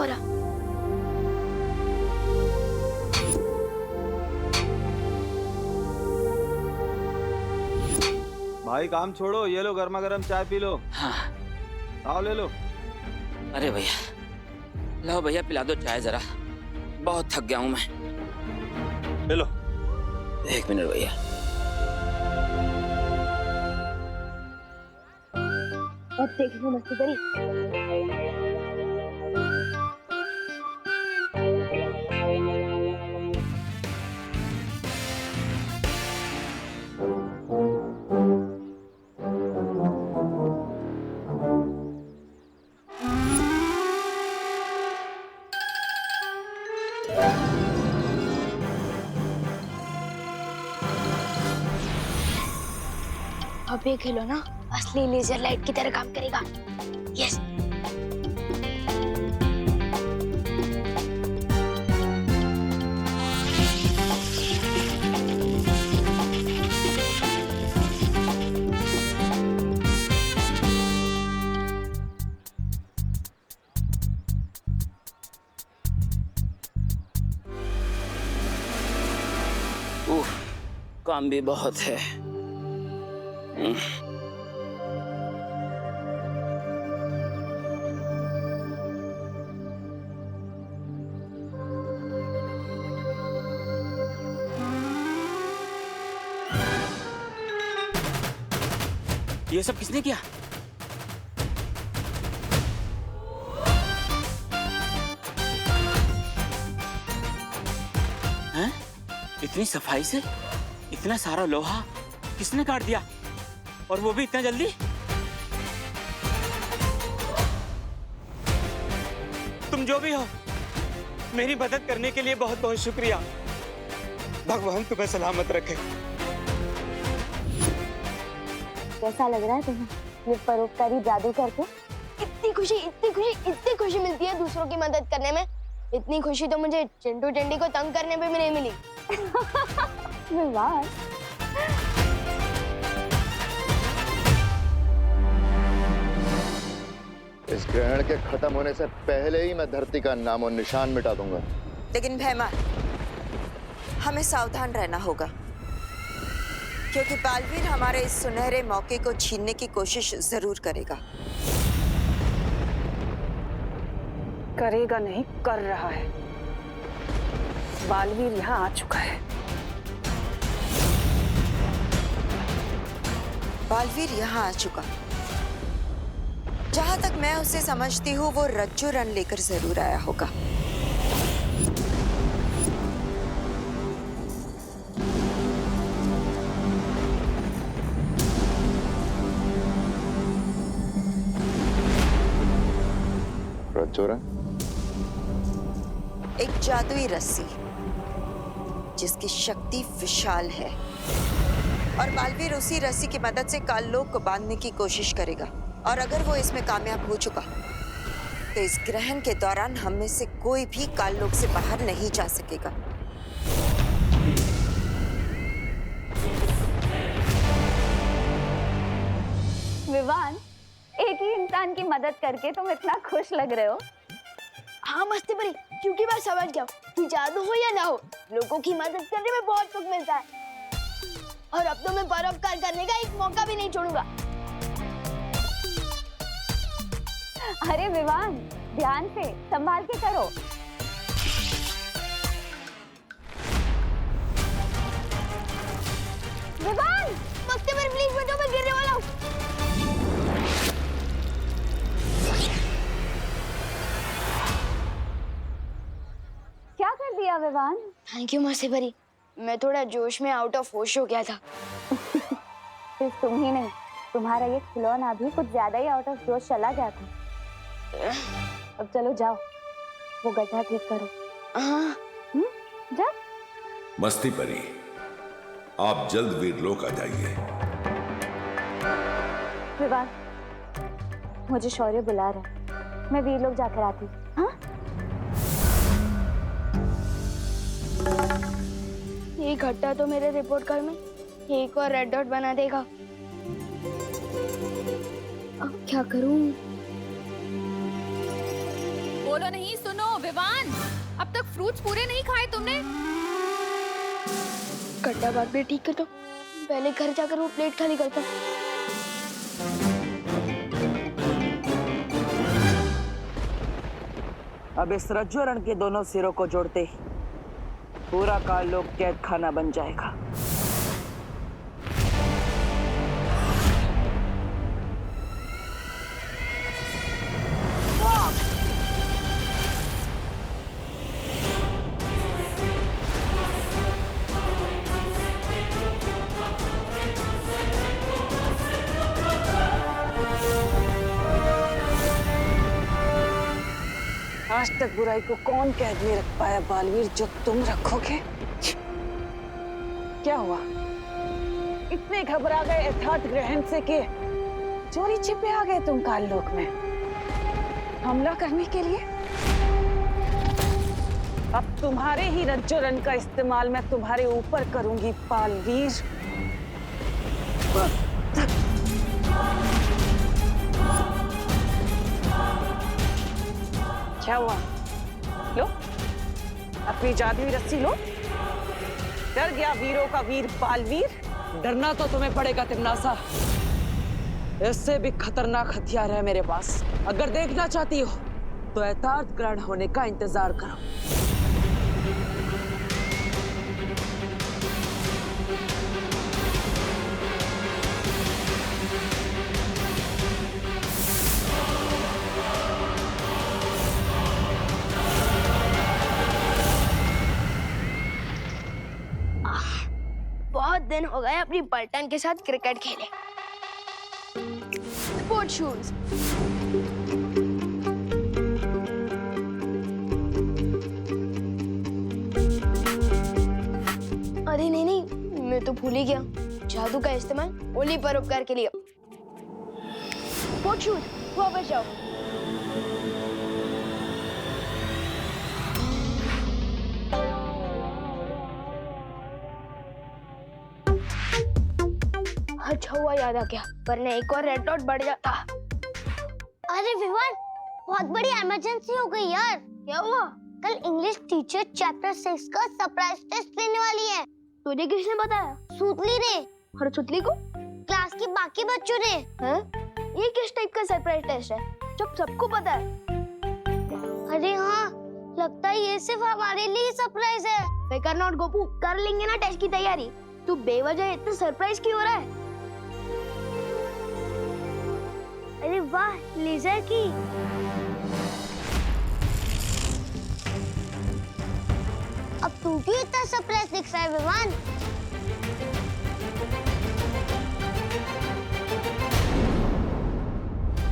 हो रहा। भाई काम छोड़ो, ये लो गर्मा गर्म चाय पी लो। हाँ। आओ ले लो। अरे भैया, लो भैया पिला दो चाय जरा, बहुत थक गया हूँ मैं। ले लो। 1 मिनट भैया। अब देखो मस्ती करी। अब ये खिलौना असली लेजर लाइट की तरह काम करेगा। यस। काम भी बहुत है। ये सब किसने किया? हैं? इतनी सफाई से इतना सारा लोहा किसने काट दिया, और वो भी इतना जल्दी? तुम जो भी हो, मेरी मदद करने के लिए बहुत बहुत शुक्रिया। भगवान तुम्हें सलामत रखे। कैसा लग रहा है तुम्हें ये परोपकारी जादू करके? इतनी खुशी, इतनी खुशी, इतनी खुशी मिलती है दूसरों की मदद करने में। इतनी खुशी तो मुझे चिंटू टेंडी को तंग करने में भी नहीं मिली। वाह। इस ग्रहण के खत्म होने से पहले ही मैं धरती का नामो निशान मिटा दूंगा। लेकिन भैमा, हमें सावधान रहना होगा, क्योंकि बालवीर हमारे इस सुनहरे मौके को छीनने की कोशिश जरूर करेगा। करेगा नहीं, कर रहा है। बालवीर यहाँ आ चुका है। बालवीर यहाँ आ चुका। जहां तक मैं उसे समझती हूँ, वो रज्जू रन लेकर जरूर आया होगा। रज्जू रन? एक जादुई रस्सी जिसकी शक्ति विशाल है, और बालवीर उसी रस्सी की मदद से काललोक को बांधने की कोशिश करेगा। और अगर वो इसमें कामयाब हो चुका, तो इस ग्रहण के दौरान हम में से कोई भी काललोक से बाहर नहीं जा सकेगा। विवान, एक ही इंसान की मदद करके तुम इतना खुश लग रहे हो। हाँ मस्ती बड़ी, क्योंकि मैं समझ गया कि जादू हो या ना हो, लोगों की मदद करने में बहुत सुख मिलता है। और अब तो मैं परोपकार करने का एक मौका भी नहीं छोड़ूंगा। अरे विवान, ध्यान से, संभाल के करो। विवान, मस्ती बड़ी प्लीज बचाओ, मैं गिरने वाला हूँ। क्या कर दिया विवान? थैंक यू मस्ती बड़ी, मैं थोड़ा जोश में आउट ऑफ होश हो गया था। सिर्फ तुम ही नहीं, तुम्हारा ये खिलौना भी कुछ ज्यादा ही आउट ऑफ जोश चला गया था। अब चलो जाओ, वो गड्ढा ठीक करो। जा। मस्ती परी, आप जल्द वीरलोक आ जाइए। विवान, मुझे शौर्य बुला रहा है, मैं वीरलोक जाकर आती हूँ। हाँ? ये घट्टा तो मेरे रिपोर्ट कार्ड में एक और रेड डॉट बना देगा। अब क्या करूं? बोलो नहीं, सुनो विवान, अब तक फ्रूट्स पूरे नहीं खाए तुमने। गड्ढा बात भी ठीक कर दो, पहले घर जाकर वो प्लेट खाली करता। अब इस रज्जुरण के दोनों सिरों को जोड़ते ही पूरा काल लोक कैद खाना बन जाएगा। आज तक बुराई को कौन कैद में रख पाया बालवीर, जो तुम रखोगे? क्या हुआ? इतने घबरा गए यथार्थ ग्रहण से कि चोरी छिपे आ गए तुम काल लोक में हमला करने के लिए? अब तुम्हारे ही रज्जुरण का इस्तेमाल मैं तुम्हारे ऊपर करूंगी बालवीर। क्या हुआ? लो अपनी जादुई रस्सी लो। डर गया वीरों का वीर बालवीर? डरना तो तुम्हें पड़ेगा तिमनासा। इससे भी खतरनाक हथियार है मेरे पास। अगर देखना चाहती हो तो यथार्थ ग्रहण होने का इंतजार करो। बहुत दिन हो गए अपनी पलटन के साथ क्रिकेट खेले। Sport shoes. अरे नहीं, मैं तो भूल ही गया, जादू का इस्तेमाल ओली परोपकार के लिए। स्पोर्ट शूज, वापस जाओ। अच्छा हुआ याद आ गया, वरना एक और रेड डॉट बढ़ जाता। अरे विवान, बहुत बड़ी इमरजेंसी हो गई यार। क्या हुआ? कल इंग्लिश टीचर चैप्टर 6 का सरप्राइज टेस्ट लेने वाली है। तुझे किसने बताया? सूतली ने। और सुतली को? क्लास के बाकी बच्चों ने। हैं? ये किस टाइप का सरप्राइज टेस्ट है जब सबको पता है? अरे हाँ, लगता है ये सिर्फ हमारे लिए ही सरप्राइज है। फिकर नॉट गोपू, कर लेंगे ना टेस्ट की तैयारी। तू बेवजह इतना सरप्राइज क्यों हो रहा है? अरे वाह, लेजर की। अब तू क्यों इतना सरप्राइज दिख रहा है विवान?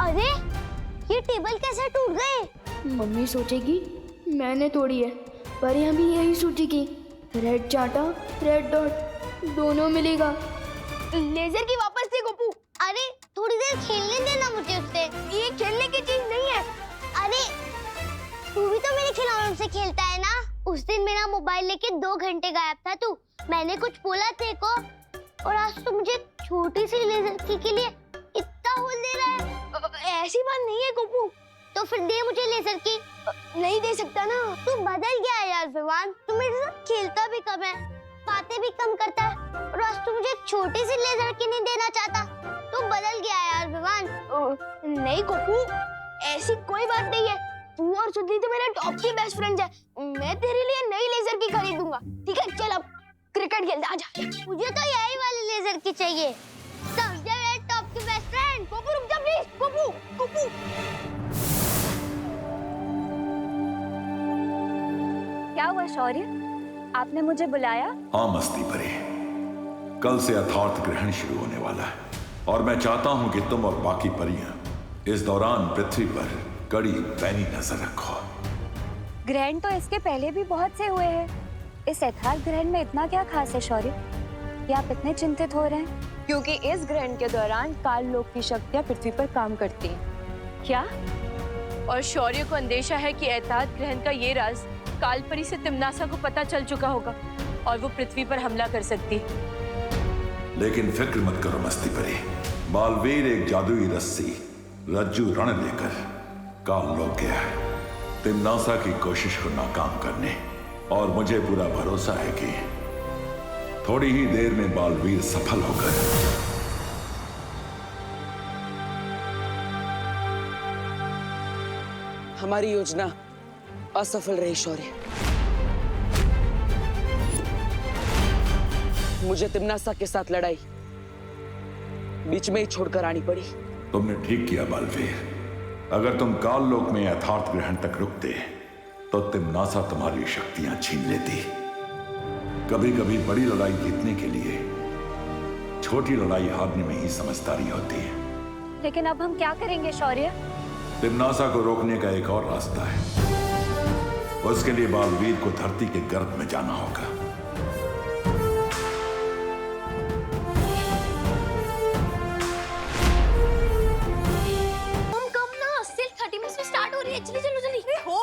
अरे ये टेबल कैसे टूट गए? मम्मी सोचेगी मैंने तोड़ी है, पर यहाँ भी यही सोचेगी रेड चाटा रेड डॉट दोनों मिलेगा। लेजर की वापस थी गोपू। अरे थोड़ी देर खेलने देना मुझे उससे। ये खेलने की चीज नहीं है। अरे तू भी तो मेरे खिलौनों से खेलता है ना। उस दिन मेरा मोबाइल लेके 2 घंटे गायब था तू। मैंने कुछ बोला तेरे को, और आज तू मुझे छोटी सी लेजर की के लिए इतना होल दे रहा है। ऐसी बात नहीं है गोपू। तो फिर दे मुझे लेजर की। नहीं दे सकता ना। तू बदल गया है यार विवान। तू मेरे साथ खेलता भी कम है, बातें भी कम करता है, और आज तू मुझे छोटी सी लेजर की नहीं देना चाहता। तू बदल गया है यार विवान। नहीं गोपू, ऐसी कोई बात नहीं है। तू और सुधली तो मेरे टॉप की बेस्ट फ्रेंड्स है। मैं तेरे लिए नई लेजर की खरीदूंगा। ठीक है, चल अब क्रिकेट खेलते। आजा। मुझे तो यही वाली लेजर की चाहिए। समझा मेरे टॉप की बेस्ट फ्रेंड। गोपू रुक जा प्लीज। गोपू, गोपू। क्या हुआ शौर्य, आपने मुझे बुलाया? हाँ मस्ती परी, कल से यथार्थ ग्रहण शुरू होने वाला है और मैं चाहता हूं कि तुम और बाकी परियां इस दौरान पृथ्वी पर कड़ी पैनी नजर रखो। ग्रहण तो इसके पहले भी बहुत से हुए हैं। इस यथार्थ ग्रहण में इतना क्या खास है शौर्य कि आप इतने चिंतित हो रहे हैं? क्योंकि इस ग्रहण के दौरान काल लोक की शक्तियां पृथ्वी पर काम करती हैं। क्या? और शौर्य को अंदेशा है कि यथार्थ ग्रहण का ये राज कालपरी से तिमनासा को पता चल चुका होगा और वो पृथ्वी पर हमला कर सकती। लेकिन फिक्र मत करो मस्ती परी, बालवीर एक जादुई रस्सी रज्जू रण लेकर काल लोक गया है तिम्नासा की कोशिश को नाकाम करने, और मुझे पूरा भरोसा है कि थोड़ी ही देर में बालवीर सफल होकर हमारी योजना असफल रही शौर्य। मुझे तिम्नासा के साथ लड़ाई बीच में ही छोड़कर आनी पड़ी। तुमने ठीक किया बालवीर। अगर तुम काल लोक में यथार्थ ग्रहण तक रुकते तो तिम्नासा तुम्हारी शक्तियां छीन लेती। कभी कभी बड़ी लड़ाई जीतने के लिए छोटी लड़ाई हारने में ही समझदारी होती है। लेकिन अब हम क्या करेंगे शौर्य? तिम्नासा को रोकने का एक और रास्ता है। उसके लिए बालवीर को धरती के गर्भ में जाना होगा। चलो चलो जल्दी। हो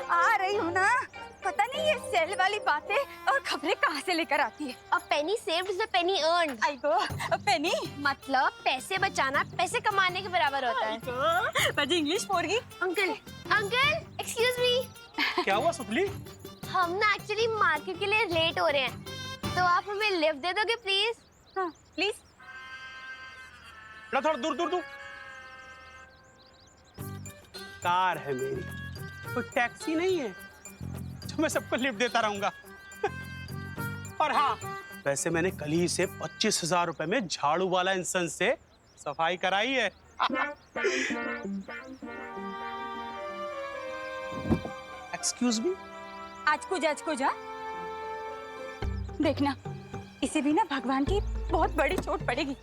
आ रही हूँ ना। पता नहीं ये सेल वाली बातें और खबरें कहाँ से लेकर आती है। A penny saved is a penny earned। आई गो पेनी मतलब पैसे बचाना पैसे कमाने के बराबर होता है। बजी इंग्लिश पोरगी। Uncle excuse me. क्या हुआ सुपली? हम ना एक्चुअली मार्केट के लिए लेट हो रहे हैं, तो आप हमें लिफ्ट दे दोगे प्लीज? हाँ प्लीज। थोड़ा दूर दूर दूर। कार है मेरी, कोई टैक्सी नहीं है जो मैं सबको लिफ्ट देता रहूंगा। और हाँ, वैसे मैंने कल ही से 25,000 रुपए में झाड़ू वाला इंसान से सफाई कराई है। Excuse me. आज को जा देखना, इसे भी ना भगवान की बहुत बड़ी चोट पड़ेगी।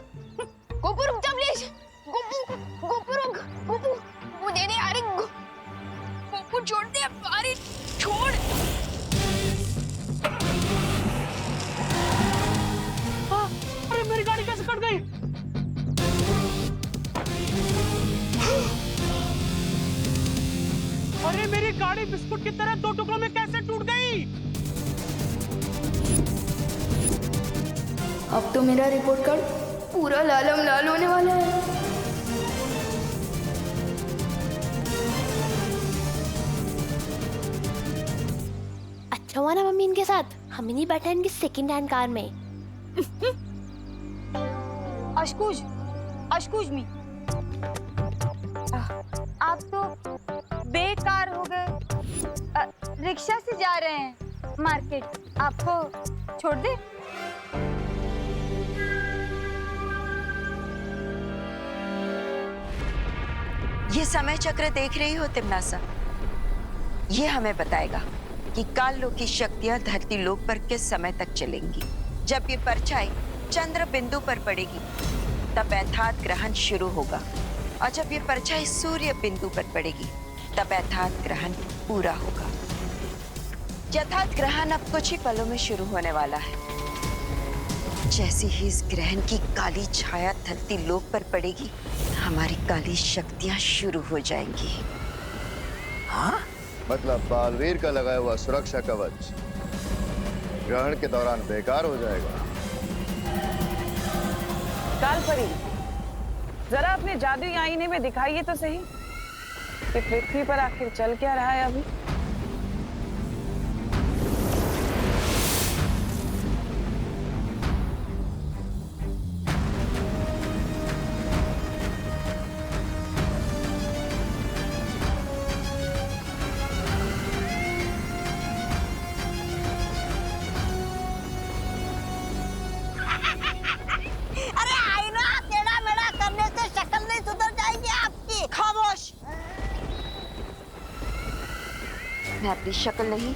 गोपू रुक जा प्लीज। गोपू रुक। गोपू मुझे नहीं। अरे गोपू छोड़ दे। अरे छोड़। अरे मेरी गाड़ी कैसे कट गई? अरे मेरी गाड़ी बिस्कुट की तरह 2 टुकड़ों में कैसे टूट गई? अब तो मेरा रिपोर्ट कार्ड पूरा लालम लाल होने वाला है। अच्छा हुआ ना मम्मी इनके साथ हम ही नहीं बैठे इनकी सेकंड हैंड कार में। अशकुज मी। आप तो बेकार हो गए। रिक्शा से जा रहे हैं मार्केट, आपको छोड़ दे? ये समय चक्र देख रही हो तिम्नासा? ये हमें बताएगा कि काल लोक की शक्तियां धरती लोक पर किस समय तक चलेंगी। जब ये परछाई चंद्र बिंदु पर पड़ेगी तब यथार्थ ग्रहण शुरू होगा, और जब ये परछाई सूर्य बिंदु पर पड़ेगी तब यथार्थ ग्रहण पूरा होगा। यथार्थ ग्रहण अब कुछ ही पलों में शुरू होने वाला है। जैसे ही इस ग्रहण की काली छाया धरती लोक पर पड़ेगी, हमारी काली शक्तियां शुरू हो जाएंगी। हाँ? मतलब बालवीर का लगाया हुआ सुरक्षा कवच ग्रहण के दौरान बेकार हो जाएगा। कालपरी, जरा अपने जादुई आईने में दिखाइए तो सही कि पृथ्वी पर आखिर चल क्या रहा है अभी। मैं अपनी शक्ल नहीं,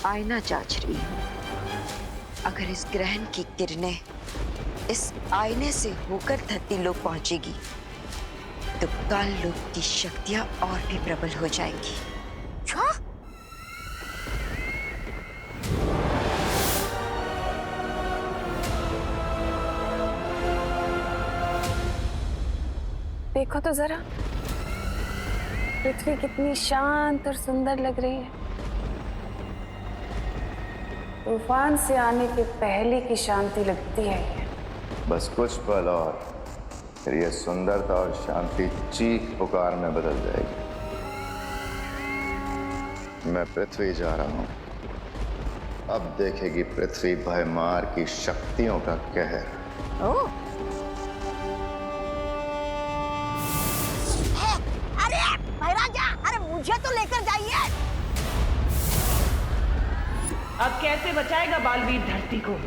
आईना जांच रही हूँ। अगर इस ग्रहण की किरणें इस आईने से होकर धरती लोक पहुंचेगी तो काल लोक की शक्तियां और भी प्रबल हो जाएंगी। देखो तो जरा, पृथ्वी कितनी शांत और सुंदर लग रही है। तूफान से आने के पहले की शांति लगती है ये। बस कुछ पल और फिर ये सुंदरता और शांति चीख पुकार में बदल जाएगी। मैं पृथ्वी जा रहा हूं। अब देखेगी पृथ्वी भयमार की शक्तियों का कहर। अरे महाराजा, अरे मुझे तो लेकर जाइए। अब कैसे बचाएगा बालवीर धरती को?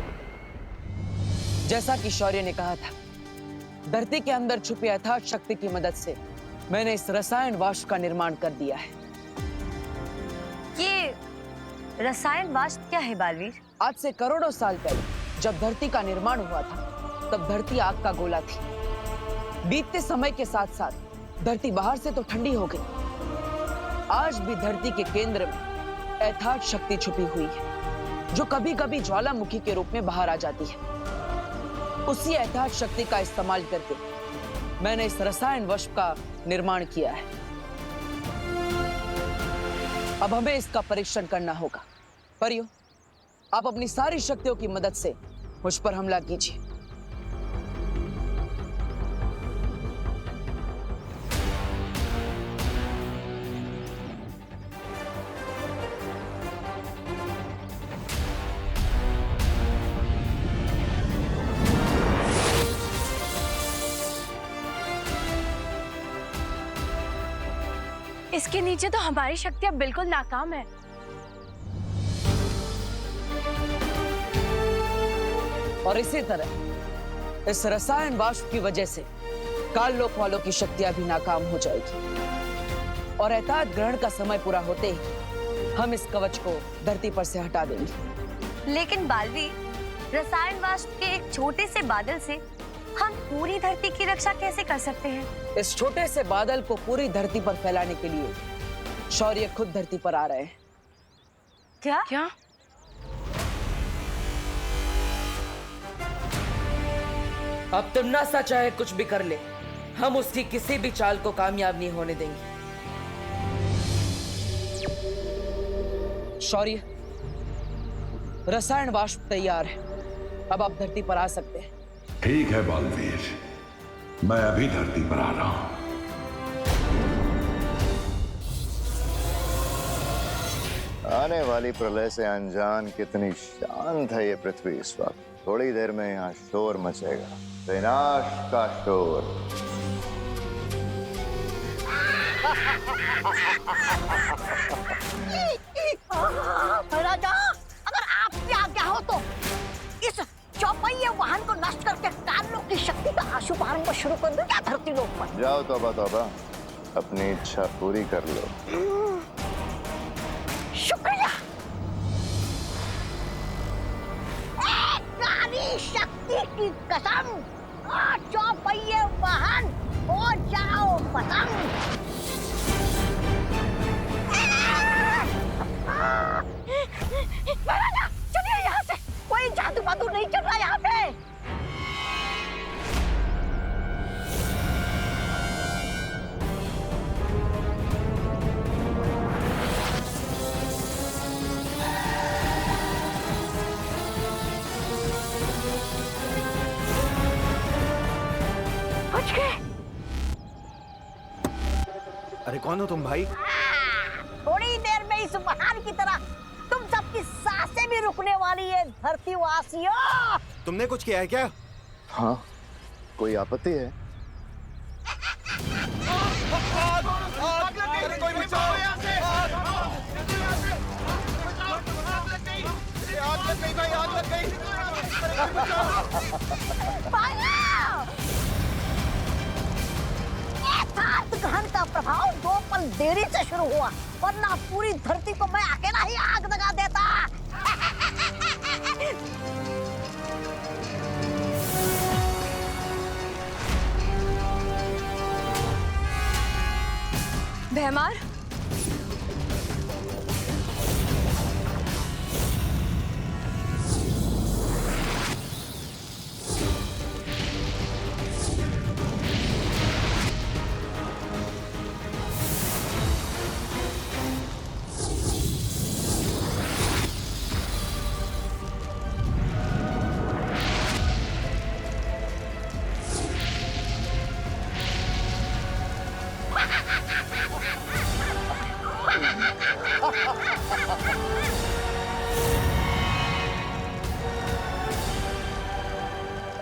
जैसा कि शौर्य ने कहा था, धरती के अंदर छुपी अथाह शक्ति की मदद से मैंने इस रसायन वाष्प का निर्माण कर दिया है। ये रसायन वाष्प क्या है बालवीर? आज से करोड़ों साल पहले जब धरती का निर्माण हुआ था, तब धरती आग का गोला थी। बीतते समय के साथ साथ धरती बाहर से तो ठंडी हो गई। आज भी धरती के केंद्र में अथाह शक्ति छुपी हुई है, जो कभी कभी ज्वालामुखी के रूप में बाहर आ जाती है। उसी अथाह शक्ति का इस्तेमाल करके मैंने इस रसायन वाष्प का निर्माण किया है। अब हमें इसका परीक्षण करना होगा। परियो, आप अपनी सारी शक्तियों की मदद से मुझ पर हमला कीजिए। इसके नीचे तो हमारी शक्तियां बिल्कुल नाकाम है। और इसी तरह इस रसायन वाष्प की वजह से काल लोक वालों की शक्तियां भी नाकाम हो जाएगी। और अथाह ग्रहण का समय पूरा होते ही हम इस कवच को धरती पर से हटा देंगे। लेकिन बालवीर, रसायन वाष्प के एक छोटे से बादल से हम पूरी धरती की रक्षा कैसे कर सकते हैं? इस छोटे से बादल को पूरी धरती पर फैलाने के लिए शौर्य खुद धरती पर आ रहे हैं। क्या? क्या? अब तिम्नासा चाहे कुछ भी कर ले, हम उसकी किसी भी चाल को कामयाब नहीं होने देंगे। शौर्य, रसायन वाष्प तैयार है। अब आप धरती पर आ सकते हैं। ठीक है बालवीर, मैं अभी धरती पर आ रहा हूं। आने वाली प्रलय से अनजान कितनी शांत है ये पृथ्वी इस वक्त। थोड़ी देर में यहाँ शोर मचेगा, विनाश का शोर। महाराजा, अगर आपकी आज्ञा हो तो इस चौपहिया वाहन को नष्ट करके काल की शक्ति का शुभारंभ शुरू कर दो क्या धरती लोक पर? जाओ तौबा तौबा, अपनी इच्छा पूरी कर लो। शुक्रिया। काली शक्ति की कसम, चौपहिया वाहन हो जाओ पतंग। महाराजा, चलिए यहाँ से, कोई जादू वादू नहीं चल रहा यहाँ पे। बच गए। अरे कौन हो तुम भाई? थोड़ी देर में इस वाहन की तरह तुम सबकी सांसें भी रुकने वाली है धरती वासियों। तुमने कुछ किया है क्या? हाँ, कोई आपत्ति है? ग्रहण का प्रभाव 2 पल देरी से शुरू हुआ, वरना पूरी धरती को मैं अकेला ही आग लगा देता। भैमार,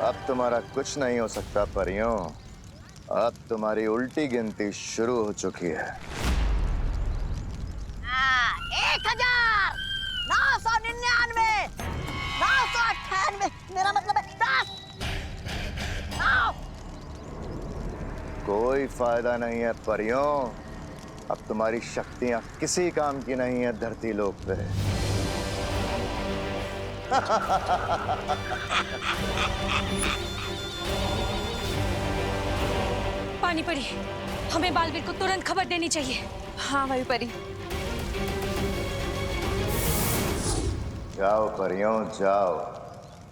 अब तुम्हारा कुछ नहीं हो सकता परियों। अब तुम्हारी उल्टी गिनती शुरू हो चुकी है। 1999, 998, मेरा मतलब है 10, 9। कोई फायदा नहीं है परियों। अब तुम्हारी शक्तियां किसी काम की नहीं है धरती लोक पे। पानी परी, हमें बालवीर को तुरंत खबर देनी चाहिए। हाँ वायु परी। जाओ परियों जाओ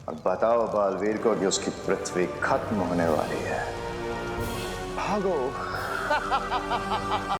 और बताओ बालवीर को कि उसकी पृथ्वी खत्म होने वाली है। भागो।